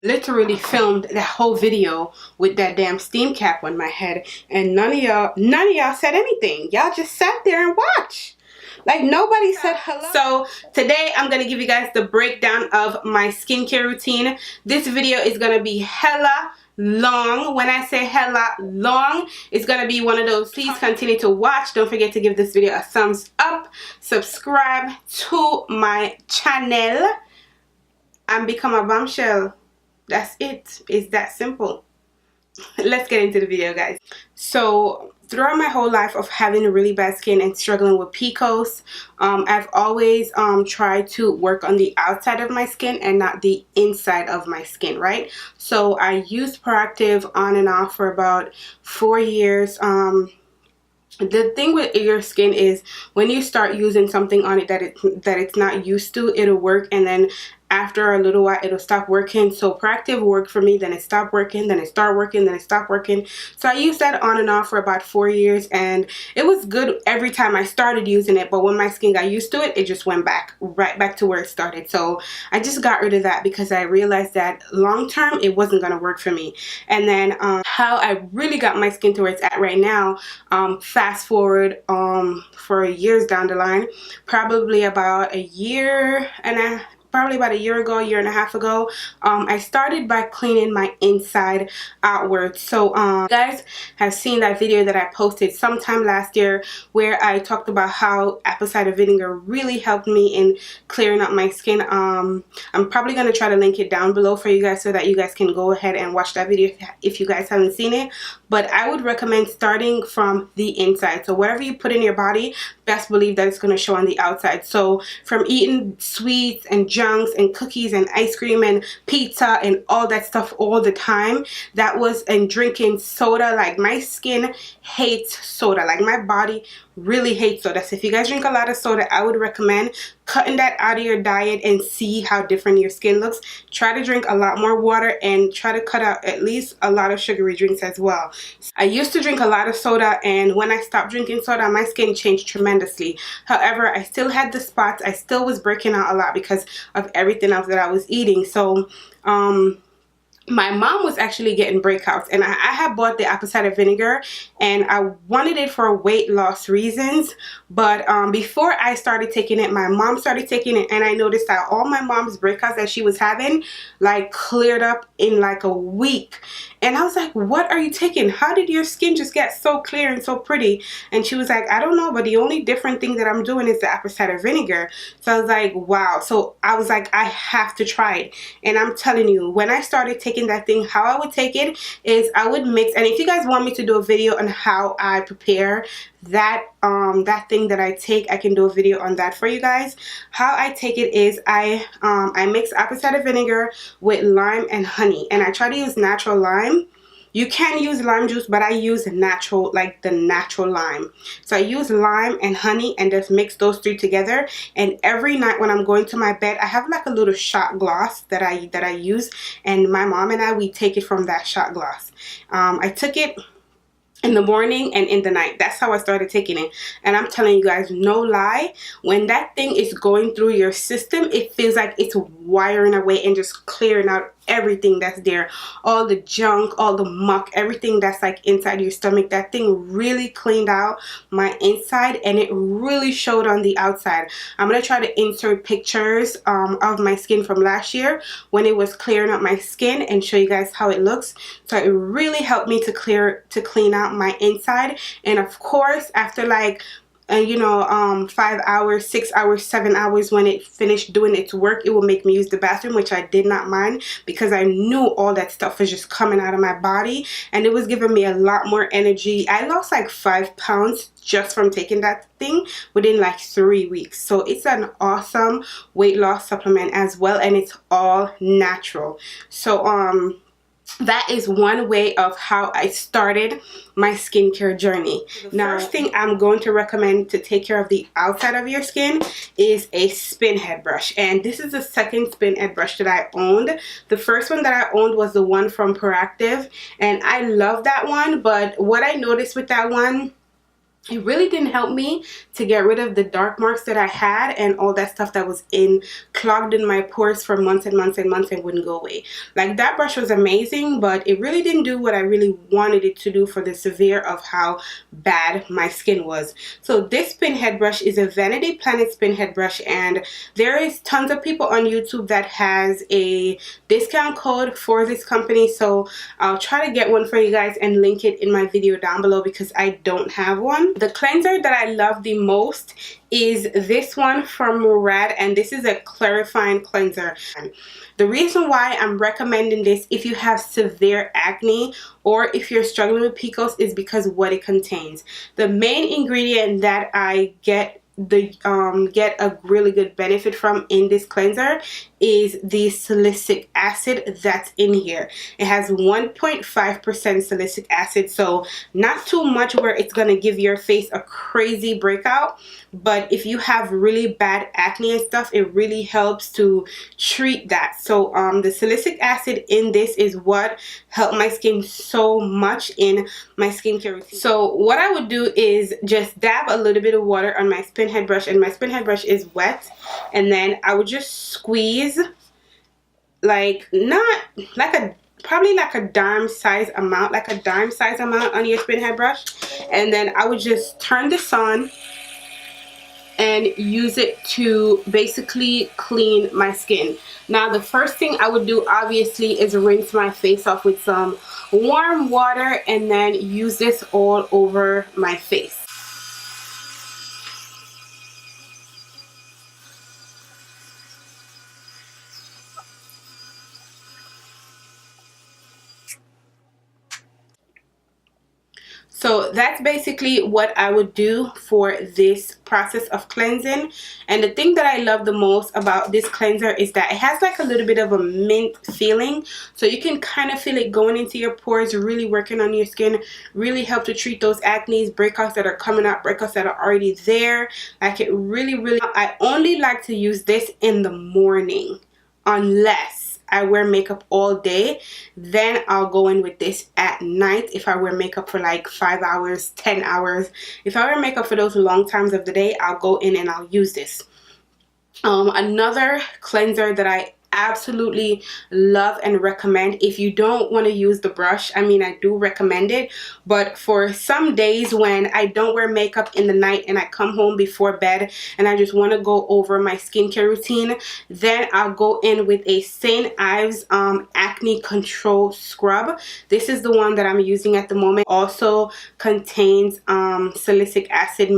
Literally filmed that whole video with that damn steam cap on my head, and none of y'all said anything. Y'all just sat there and watched. Like nobody said hello. So today I'm gonna give you guys the breakdown of my skincare routine. This video is gonna be hella long. When I say hella long, it's gonna be one of those. Please continue to watch. Don't forget to give this video a thumbs up, subscribe to my channel, and become a bombshell. That's it. It's that simple. Let's get into the video, guys. So throughout my whole life of having really bad skin and struggling with Pcos, I've always tried to work on the outside of my skin and not the inside of my skin, right? So I used Proactive on and off for about 4 years. The thing with your skin is when you start using something on it that it's not used to, it'll work, and then after a little while it'll stop working. So Proactive worked for me, then it stopped working, then it started working, then it stopped working. So I used that on and off for about 4 years, and it was good every time I started using it, but when my skin got used to it, it just went right back to where it started. So I just got rid of that because I realized that long term it wasn't going to work for me. And then how I really got my skin to where it's at right now, fast forward for years down the line, probably about a year ago, year and a half ago, I started by cleaning my inside outward. So you guys have seen that video that I posted sometime last year where I talked about how apple cider vinegar really helped me in clearing up my skin. I'm probably going to try to link it down below for you guys so that you guys can go ahead and watch that video if you guys haven't seen it. But I would recommend starting from the inside. So whatever you put in your body, best believe that it's going to show on the outside. So from eating sweets and junks and cookies and ice cream and pizza and all that stuff all the time, and drinking soda, like my skin hates soda, like my body really hates soda. So if you guys drink a lot of soda, I would recommend cutting that out of your diet and see how different your skin looks. Try to drink a lot more water and try to cut out at least a lot of sugary drinks as well. I used to drink a lot of soda, and when I stopped drinking soda, my skin changed tremendously. However, I still had the spots. I still was breaking out a lot because of everything else that I was eating. So my mom was actually getting breakouts, and I had bought the apple cider vinegar, and I wanted it for weight loss reasons. But before I started taking it, my mom started taking it, and I noticed that all my mom's breakouts that she was having like cleared up in like a week. And I was like, what are you taking? How did your skin just get so clear and so pretty? And she was like, I don't know, but the only different thing that I'm doing is the apple cider vinegar. So I was like, wow. So I was like, I have to try it. And I'm telling you, when I started taking that thing, how I would take it is I would mix. And if you guys want me to do a video on how I prepare that thing that I take, I can do a video on that for you guys. How I take it is I mix apple cider vinegar with lime and honey, and I try to use natural lime. You can use lime juice, but I use natural, like the natural lime. So I use lime and honey and just mix those three together. And every night when I'm going to my bed, I have like a little shot glass that I use, and my mom and I, we take it from that shot glass. I took it in the morning and in the night. That's how I started taking it. And I'm telling you guys, no lie, when that thing is going through your system, it feels like it's wiring away and just clearing out everything that's there, all the junk, all the muck, everything that's like inside your stomach. That thing really cleaned out my inside, and it really showed on the outside. I'm gonna try to insert pictures of my skin from last year when it was clearing up my skin and show you guys how it looks. So it really helped me to clean out my inside. And of course, after like 5 hours, 6 hours, 7 hours, when it finished doing its work, it will make me use the bathroom, which I did not mind because I knew all that stuff was just coming out of my body, and it was giving me a lot more energy. I lost like 5 pounds just from taking that thing within like 3 weeks. So it's an awesome weight loss supplement as well, and it's all natural. So that is one way of how I started my skincare journey. Now, first thing I'm going to recommend to take care of the outside of your skin is a spin head brush. And this is the second spin head brush that I owned. The first one that I owned was the one from Proactive, and I love that one. But what I noticed with that one it really didn't help me to get rid of the dark marks that I had and all that stuff that was clogged in my pores for months and months and months and wouldn't go away. Like, that brush was amazing, but it really didn't do what I really wanted it to do for the severe of how bad my skin was. So this pinhead brush is a Vanity Planet pinhead brush, and there is tons of people on YouTube that has a discount code for this company, so I'll try to get one for you guys and link it in my video down below because I don't have one. The cleanser that I love the most is this one from Murad, and this is a clarifying cleanser. The reason why I'm recommending this if you have severe acne or if you're struggling with Pcos is because what it contains. The main ingredient that I get a really good benefit from in this cleanser is the salicylic acid that's in here. It has 1.5% salicylic acid, so not too much where it's gonna give your face a crazy breakout, but if you have really bad acne and stuff, it really helps to treat that. So the salicylic acid in this is what helped my skin so much in my skincare routine. So what I would do is just dab a little bit of water on my pinhead brush, and my pinhead brush is wet, and then I would just squeeze, like, not like a, probably like a dime size amount on your pinhead brush, and then I would just turn this on and use it to basically clean my skin. Now the first thing I would do obviously is rinse my face off with some warm water and then use this all over my face. So that's basically what I would do for this process of cleansing. And the thing that I love the most about this cleanser is that it has like a little bit of a mint feeling. So you can kind of feel it going into your pores, really working on your skin, really help to treat those acne, breakouts that are coming up, breakouts that are already there. Like, it really, I only like to use this in the morning unless I wear makeup all day. Then I'll go in with this at night if I wear makeup for like 5 hours, 10 hours. If I wear makeup for those long times of the day, I'll go in and I'll use this. Another cleanser that I absolutely love and recommend, if you don't want to use the brush, I mean, I do recommend it, but for some days when I don't wear makeup in the night and I come home before bed and I just want to go over my skincare routine, then I'll go in with a St. Ives acne control scrub. This is the one that I'm using at the moment. Also contains salicylic acid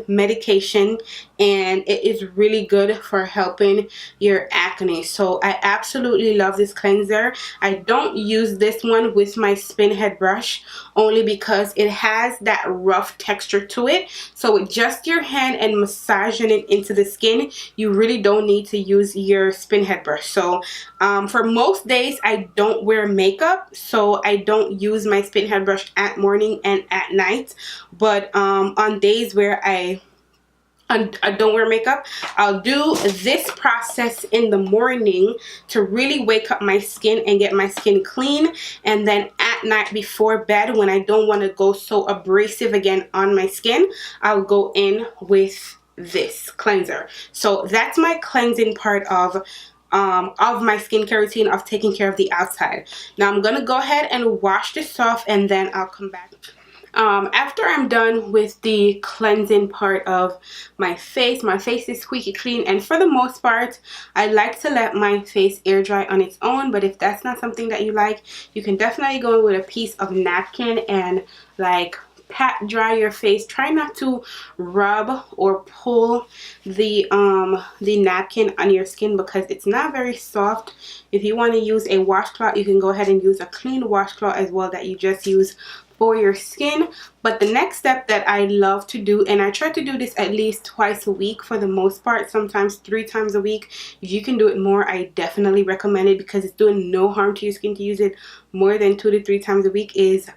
medication, and it is really good for helping your acne. So I absolutely love this cleanser. I don't use this one with my pinhead brush only because it has that rough texture to it. So with just your hand and massaging it into the skin, you really don't need to use your pinhead brush. So for most days I don't wear makeup, so I don't use my pinhead brush at morning and at night. But on days where I don't wear makeup, I'll do this process in the morning to really wake up my skin and get my skin clean, and then at night before bed, when I don't want to go so abrasive again on my skin, I'll go in with this cleanser. So that's my cleansing part of my skincare routine, of taking care of the outside. Now I'm gonna go ahead and wash this off and then I'll come back. After I'm done with the cleansing part of my face is squeaky clean, and for the most part I like to let my face air dry on its own. But if that's not something that you like, you can definitely go in with a piece of napkin and like pat dry your face. Try not to rub or pull the napkin on your skin because it's not very soft. If you want to use a washcloth, you can go ahead and use a clean washcloth as well that you just use for your skin. But the next step that I love to do, and I try to do this at least twice a week for the most part, sometimes 3 times a week. If you can do it more, I definitely recommend it because it's doing no harm to your skin to use it more than 2 to 3 times a week, is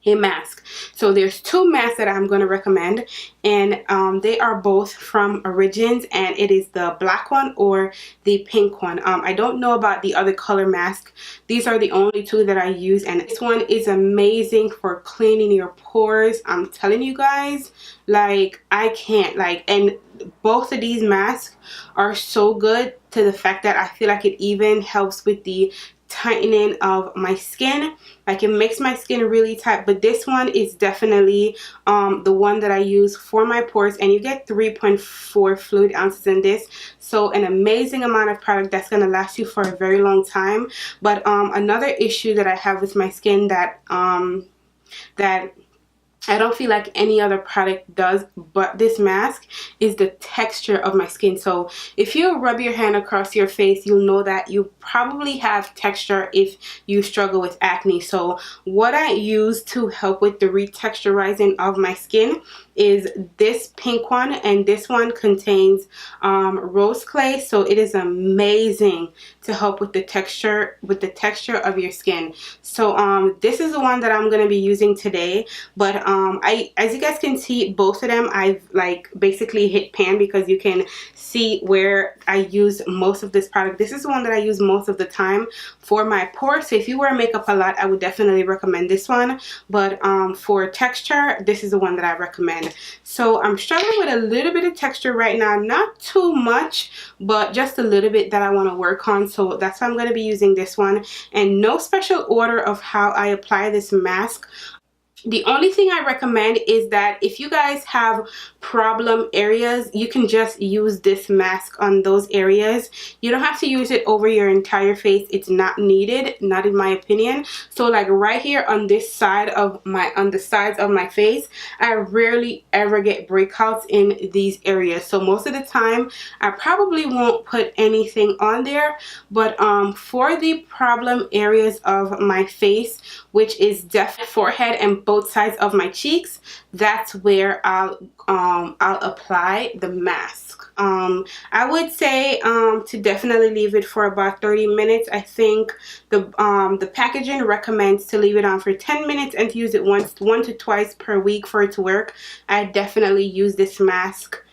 a mask. So there's two masks that I'm going to recommend, and they are both from Origins, and it is the black one or the pink one. I don't know about the other color mask. These are the only two that I use, and this one is amazing for cleaning your pores. I'm telling you guys, like, I can't, like, and both of these masks are so good to the fact that I feel like it even helps with the tightening of my skin. Like, it makes my skin really tight. But this one is definitely the one that I use for my pores, and you get 3.4 fluid ounces in this, so an amazing amount of product that's going to last you for a very long time. But another issue that I have with my skin that I don't feel like any other product does but this mask is the texture of my skin. So if you rub your hand across your face, you'll know that you probably have texture if you struggle with acne. So what I use to help with the retexturizing of my skin is this pink one, and this one contains rose clay, so it is amazing to help with the texture of your skin. So this is the one that I'm going to be using today. But as you guys can see, both of them I've like basically hit pan, because you can see where I use most of this product. This is the one that I use most of the time for my pores. So if you wear makeup a lot, I would definitely recommend this one. But for texture, this is the one that I recommend. So I'm struggling with a little bit of texture right now, not too much, but just a little bit that I want to work on. So that's why I'm going to be using this one, and no special order of how I apply this mask. The only thing I recommend is that if you guys have problem areas, you can just use this mask on those areas. You don't have to use it over your entire face. It's not needed, not in my opinion. So like right here on this side of on the sides of my face, I rarely ever get breakouts in these areas. So most of the time I probably won't put anything on there. But for the problem areas of my face, which is definitely forehead and both sides of my cheeks, that's where I'll apply the mask. I would say to definitely leave it for about 30 minutes. I think the packaging recommends to leave it on for 10 minutes and to use it one to twice per week for it to work. I definitely use this mask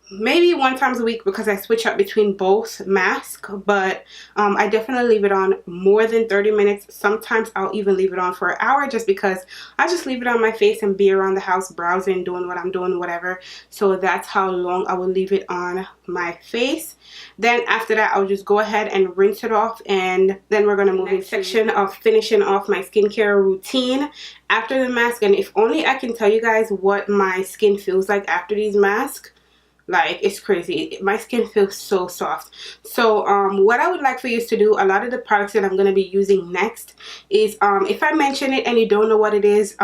maybe 1 time a week because I switch up between both masks, but I definitely leave it on more than 30 minutes. Sometimes I'll even leave it on for an hour, just because I just leave it on my face and be around the house browsing, doing what I'm doing, whatever. So that's how long I will leave it on my face. Then after that, I'll just go ahead and rinse it off, and then we're going to move in section of finishing off my skincare routine after the mask. And if only I can tell you guys what my skin feels like after these masks. Like, it's crazy. My skin feels so soft. So what I would like for you to do, a lot of the products that I'm going to be using next is if I mention it and you don't know what it is,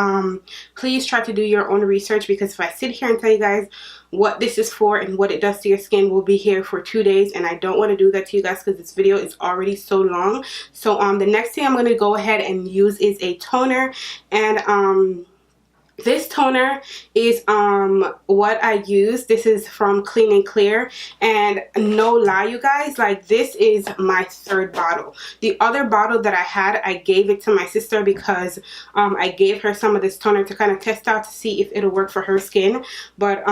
please try to do your own research, because if I sit here and tell you guys what this is for and what it does to your skin, we'll be here for 2 days, and I don't want to do that to you guys because this video is already so long. So the next thing I'm going to go ahead and use is a toner, and this toner is what I use. This is from Clean&Clear, and no lie, you guys, like, this is my 3rd bottle. The other bottle that I had, I gave it to my sister because I gave her some of this toner to kind of test out to see if it'll work for her skin. But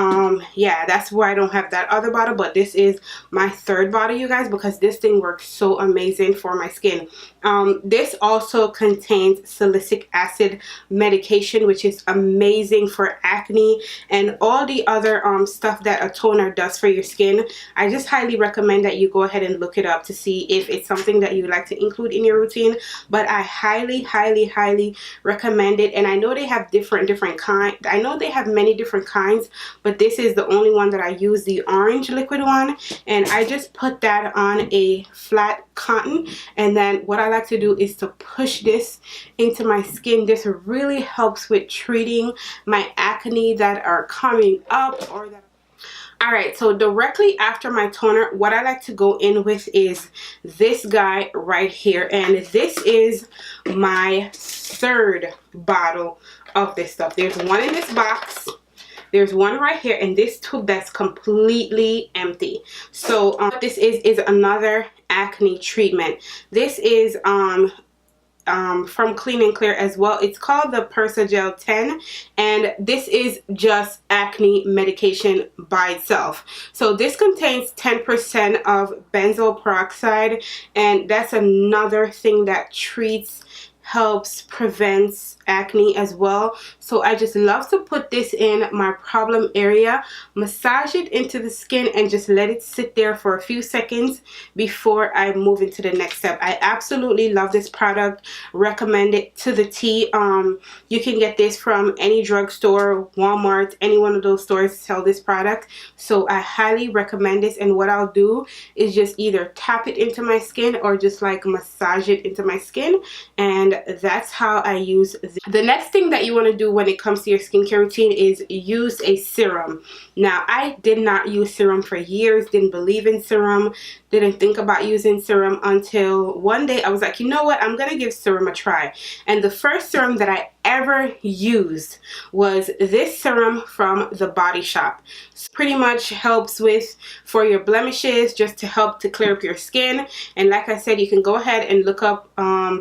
yeah, that's why I don't have that other bottle, but this is my 3rd bottle, you guys, because this thing works so amazing for my skin. This also contains salicylic acid medication, which is amazing for acne and all the other stuff that a toner does for your skin. I just highly recommend that you go ahead and look it up to see if it's something that you like to include in your routine. But I highly recommend it. And I know they have different kinds. I know they have many different kinds, but this is the only one that I use, the orange liquid one. And I just put that on a flat cotton, and then what I like to do is to push this into my skin. This really helps with treating my acne that are coming up or that. Alright, so directly after my toner, what I like to go in with is this guy right here, and this is my 3rd bottle of this stuff. There's one in this box, there's one right here, and this tube that's completely empty. So what this is another acne treatment. This is from Clean and Clear as well. It's called the Persa Gel 10, and this is just acne medication by itself. So this contains 10% of benzoyl peroxide, and that's another thing that treats, helps, prevents acne as well. So I just love to put this in my problem area, massage it into the skin, and just let it sit there for a few seconds before I move into the next step. I absolutely love this product, recommend it to the T. You can get this from any drugstore, Walmart, any one of those stores sell this product. So I highly recommend this, and what I'll do is just either tap it into my skin or just like massage it into my skin, and that's how I use this. The next thing that you want to do when it comes to your skincare routine is use a serum. Now, I did not use serum for years, didn't believe in serum, didn't think about using serum until one day I was like, you know what, I'm gonna give serum a try. And the first serum that I ever used was this serum from the Body Shop. Pretty much helps with for your blemishes, just to help to clear up your skin. And like I said, you can go ahead and look up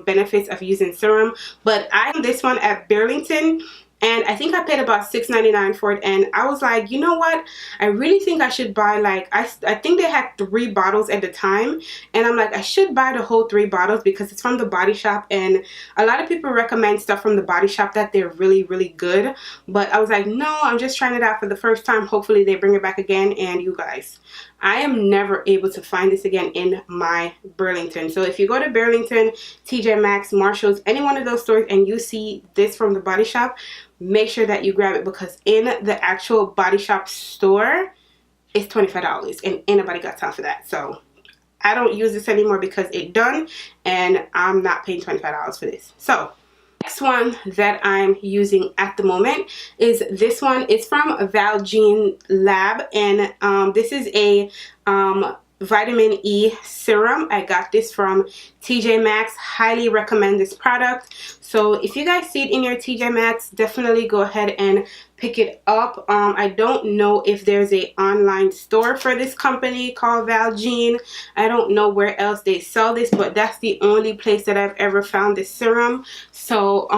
benefits of using serum, but I got this one at Burlington, and I think I paid about $6.99 for it, and I was like, you know what, I really think I should buy, like, I think they had 3 bottles at the time, and I'm like, I should buy the whole 3 bottles because it's from the Body Shop, and a lot of people recommend stuff from the Body Shop that they're really, really good. But I was like, no, I'm just trying it out for the first time. Hopefully they bring it back again. And you guys, I am never able to find this again in my Burlington. So if you go to Burlington, TJ Maxx, Marshalls, any one of those stores, and you see this from the Body Shop, make sure that you grab it, because in the actual Body Shop store, it's $25, and ain't nobody got time for that. So I don't use this anymore because it's done, and I'm not paying $25 for this. So next one that I'm using at the moment is this one. It's from Val Jean Lab, and this is a vitamin E serum. I got this from TJ Maxx. Highly recommend this product. So if you guys see it in your TJ Maxx, definitely go ahead and pick it up. I don't know if there's a online store for this company called Val Jean. I don't know where else they sell this, but that's the only place that I've ever found this serum. So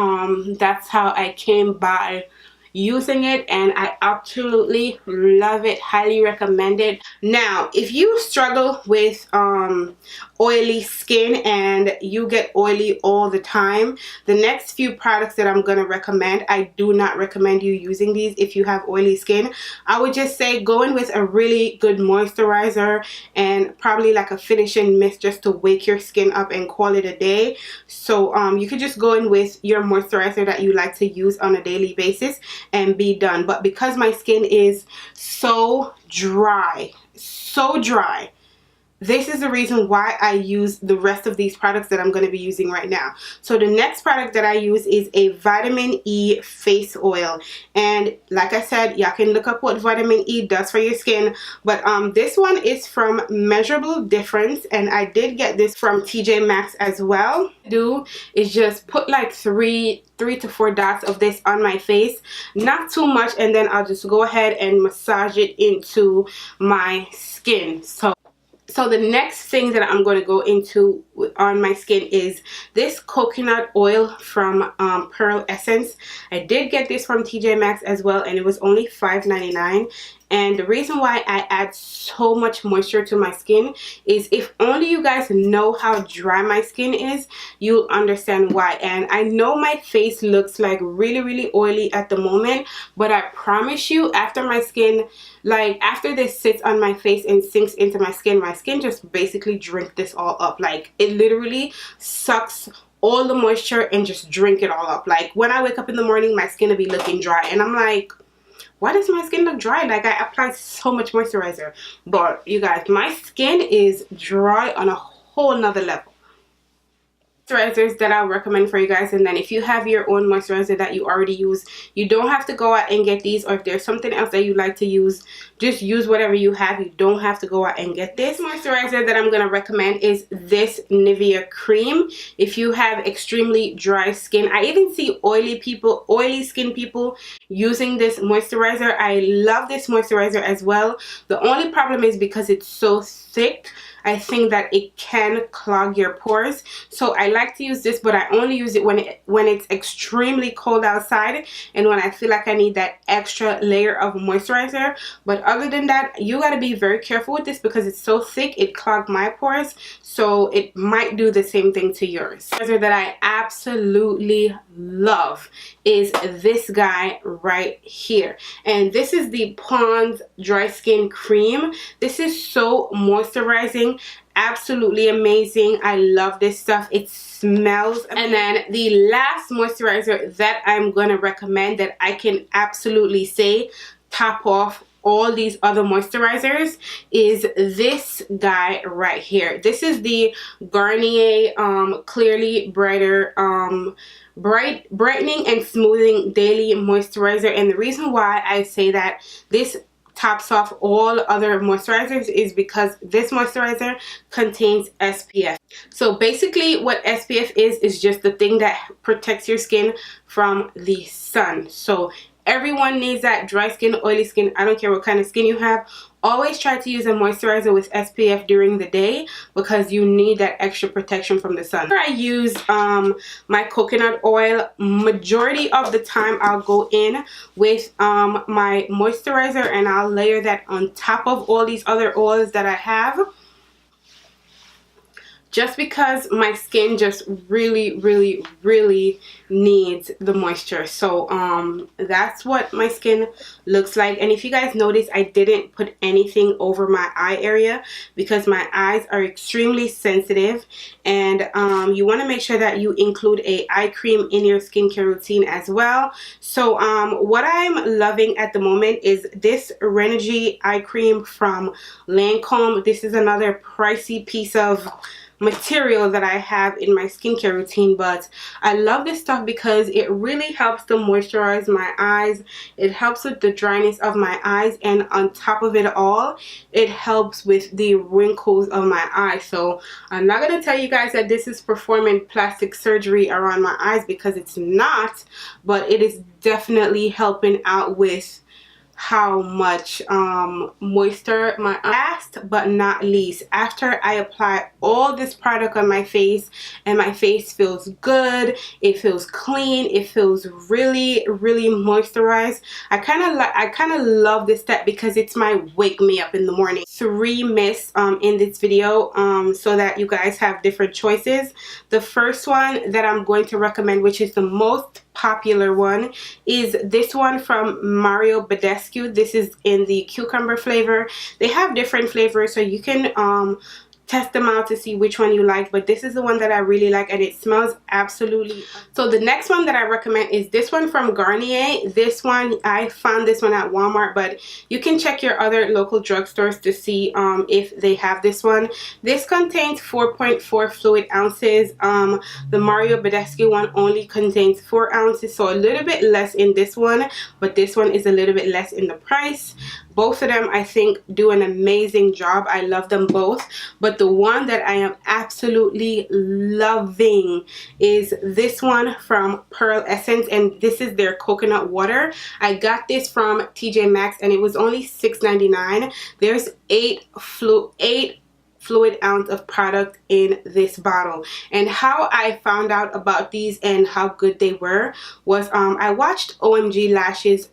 that's how I came by using it, and I absolutely love it. Highly recommend it. Now, if you struggle with oily skin and you get oily all the time, the next few products that I'm gonna recommend, I do not recommend you using these if you have oily skin. I would just say go in with a really good moisturizer and probably like a finishing mist just to wake your skin up and call it a day. So you could just go in with your moisturizer that you like to use on a daily basis and be done. But because my skin is so dry, this is the reason why I use the rest of these products that I'm going to be using right now. So the next product that I use is a vitamin E face oil, and like I said, y'all can look up what vitamin E does for your skin, but this one is from Measurable Difference, and I did get this from TJ Maxx as well. What I do is just put like 3 to 4 dots of this on my face, not too much, and then I'll just go ahead and massage it into my skin. So the next thing that I'm going to go into on my skin is this coconut oil from Pearl Essence. I did get this from TJ Maxx as well, and it was only $5.99. And the reason why I add so much moisture to my skin is if only you guys know how dry my skin is, you'll understand why. And I know my face looks like really, really oily at the moment, but I promise you, after my skin, like after this sits on my face and sinks into my skin just basically drink this all up. Like it literally sucks all the moisture and just drink it all up. Like when I wake up in the morning, my skin will be looking dry, and I'm like, why does my skin look dry? Like I applied so much moisturizer. But you guys, my skin is dry on a whole nother level. Moisturizers that I'll recommend for you guys, and then if you have your own moisturizer that you already use, you don't have to go out and get these, or if there's something else that you like to use, just use whatever you have. You don't have to go out and get this. Moisturizer that I'm going to recommend is this Nivea Creme. If you have extremely dry skin, I even see oily skin people using this moisturizer. I love this moisturizer as well. The only problem is because it's so thick, I think that it can clog your pores. So I like to use this, but I only use it when it's extremely cold outside and when I feel like I need that extra layer of moisturizer. But other than that, you got to be very careful with this because it's so thick, it clogged my pores, so it might do the same thing to yours. The moisturizer that I absolutely love is this guy right here, and this is the Pond's Dry Skin Cream. This is so moisturizing, absolutely amazing. I love this stuff. It smells amazing. And then the last moisturizer that I'm gonna recommend, that I can absolutely say top off all these other moisturizers, is this guy right here. This is the Garnier Clearly Brighter Brightening and Smoothing Daily Moisturizer. And the reason why I say that this tops off all other moisturizers is because this moisturizer contains SPF. So basically what SPF is just the thing that protects your skin from the sun. So everyone needs that. Dry skin, oily skin, I don't care what kind of skin you have, always try to use a moisturizer with SPF during the day because you need that extra protection from the sun. I use my coconut oil. Majority of the time I'll go in with my moisturizer and I'll layer that on top of all these other oils that I have, just because my skin just really needs the moisture. So that's what my skin looks like. And if you guys notice, I didn't put anything over my eye area because my eyes are extremely sensitive, and you want to make sure that you include a eye cream in your skincare routine as well. So what I'm loving at the moment is this Renogy eye cream from Lancome. This is another pricey piece of material that I have in my skincare routine, but I love this stuff because it really helps to moisturize my eyes. It helps with the dryness of my eyes, and on top of it all, it helps with the wrinkles of my eyes. So I'm not going to tell you guys that this is performing plastic surgery around my eyes, because it's not, but it is definitely helping out with how much moisture my eyes. Last but not least, after I apply all this product on my face and my face feels good, it feels clean, it feels really moisturized, I kind of love this step because it's my wake me up in the morning. 3 mists in this video so that you guys have different choices. The first one that I'm going to recommend, which is the most popular one, is this one from Badescu. This is in the cucumber flavor. They have different flavors, so you can test them out to see which one you like, but this is the one that I really like, and it smells absolutely. So the next one that I recommend is this one from Garnier. This one, I found this one at Walmart, but you can check your other local drugstores to see if they have this one. This contains 4.4 fluid ounces. The Badescu one only contains 4 ounces, so a little bit less in this one, but this one is a little bit less in the price. Both of them, I think, do an amazing job. I love them both, but the one that I am absolutely loving is this one from Pearl Essence, and this is their coconut water. I got this from TJ Maxx and it was only $6.99. There's 8 fluid ounce of product in this bottle. And how I found out about these and how good they were was I watched OMG Lash's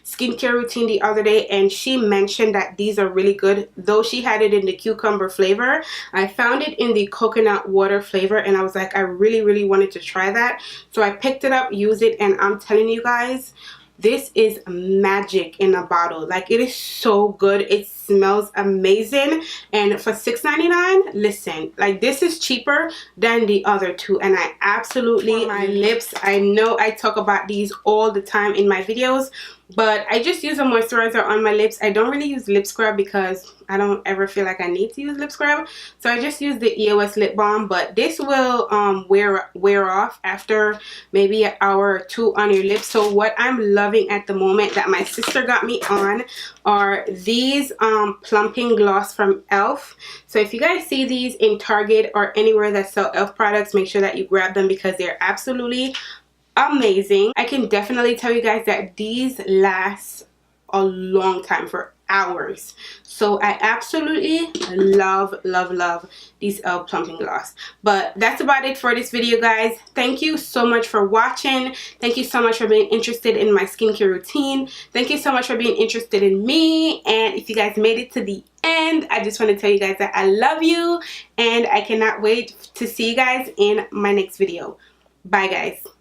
skincare routine the other day, and she mentioned that these are really good. Though she had it in the cucumber flavor, I found it in the coconut water flavor, and I was like, I really wanted to try that. So I picked it up, used it, and I'm telling you guys, this is magic in a bottle. Like, it is so good. It smells amazing, and for $6.99, listen, like, this is cheaper than the other two, and I absolutely, for my lips, I know I talk about these all the time in my videos, but I just use a moisturizer on my lips. I don't really use lip scrub because I don't ever feel like I need to use lip scrub, so I just use the EOS lip balm. But this will wear off after maybe an hour or 2 on your lips. So what I'm loving at the moment that my sister got me on are these Plumping Gloss from Elf. So if you guys see these in Target or anywhere that sell Elf products, make sure that you grab them because they're absolutely amazing. I can definitely tell you guys that these last a long time, for hours. So I absolutely love these Plumping Gloss. But that's about it for this video, guys. Thank you so much for watching. Thank you so much for being interested in my skincare routine. Thank you so much for being interested in me. And if you guys made it to the end, I just want to tell you guys that I love you, and I cannot wait to see you guys in my next video. Bye, guys.